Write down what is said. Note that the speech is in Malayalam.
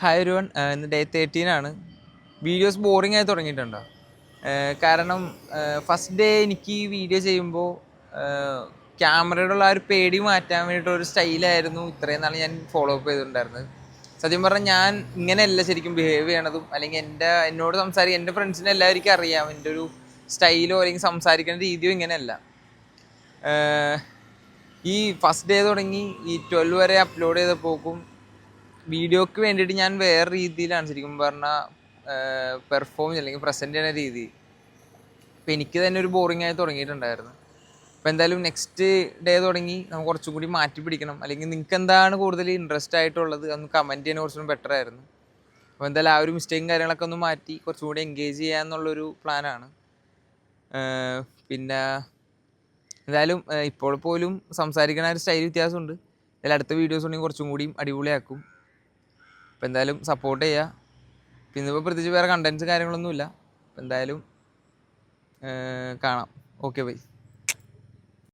ഹായ് എവരിവൺ, ഇന്ന് ഡേ 13 ആണ്. വീഡിയോസ് ബോറിംഗ് ആയി തുടങ്ങിയിട്ടുണ്ടോ? കാരണം ഫസ്റ്റ് ഡേ എനിക്ക് ഈ വീഡിയോ ചെയ്യുമ്പോൾ ക്യാമറയോടുള്ള ആ ഒരു പേടി മാറ്റാൻ വേണ്ടിയിട്ടൊരു സ്റ്റൈലായിരുന്നു ഇത്രയും നാൾ ഞാൻ ഫോളോ അപ്പ് ചെയ്തിട്ടുണ്ടായിരുന്നത്. സത്യം പറഞ്ഞാൽ ഞാൻ ഇങ്ങനെയല്ല ശരിക്കും ബിഹേവ് ചെയ്യണതും, അല്ലെങ്കിൽ എന്നോട് സംസാരിക്കുക എൻ്റെ ഫ്രണ്ട്സിനെ എല്ലാവർക്കും അറിയാം എൻ്റെ ഒരു സ്റ്റൈലോ അല്ലെങ്കിൽ സംസാരിക്കുന്ന രീതിയോ ഇങ്ങനെയല്ല. ഈ ഫസ്റ്റ് ഡേ തുടങ്ങി ഈ 12 വരെ അപ്ലോഡ് ചെയ്തപ്പോക്കും വീഡിയോക്ക് വേണ്ടിയിട്ട് ഞാൻ വേറെ രീതിയിലാണ് ശരിക്കും പറഞ്ഞാൽ പെർഫോം അല്ലെങ്കിൽ പ്രസൻറ്റ് ചെയ്യുന്ന രീതി. അപ്പം എനിക്ക് തന്നെ ഒരു ബോറിംഗ് ആയി തുടങ്ങിയിട്ടുണ്ടായിരുന്നു. അപ്പോൾ എന്തായാലും നെക്സ്റ്റ് ഡേ തുടങ്ങി നമുക്ക് കുറച്ചും കൂടി മാറ്റി പിടിക്കണം, അല്ലെങ്കിൽ നിങ്ങൾക്ക് എന്താണ് കൂടുതൽ ഇൻട്രസ്റ്റ് ആയിട്ടുള്ളത് അതൊന്ന് കമൻറ്റ് ചെയ്യാൻ കുറച്ചും ബെറ്റർ ആയിരുന്നു. അപ്പോൾ എന്തായാലും ആ ഒരു മിസ്റ്റേക്കും കാര്യങ്ങളൊക്കെ ഒന്ന് മാറ്റി കുറച്ചും കൂടി എൻഗേജ് ചെയ്യാന്നുള്ളൊരു പ്ലാനാണ്. പിന്നെ എന്തായാലും ഇപ്പോൾ പോലും സംസാരിക്കണ ഒരു സ്റ്റൈൽ വ്യത്യാസമുണ്ട്. അതിൽ അടുത്ത വീഡിയോസ് ഉണ്ടെങ്കിൽ കുറച്ചും കൂടിയും അടിപൊളിയാക്കും. അപ്പോൾ എന്തായാലും സപ്പോർട്ട് ചെയ്യുക. പിന്നെ ഇപ്പോൾ പ്രത്യേകിച്ച് വേറെ കണ്ടൻസ് കാര്യങ്ങളൊന്നുമില്ല. അപ്പോൾ എന്തായാലും കാണാം. Okay bye.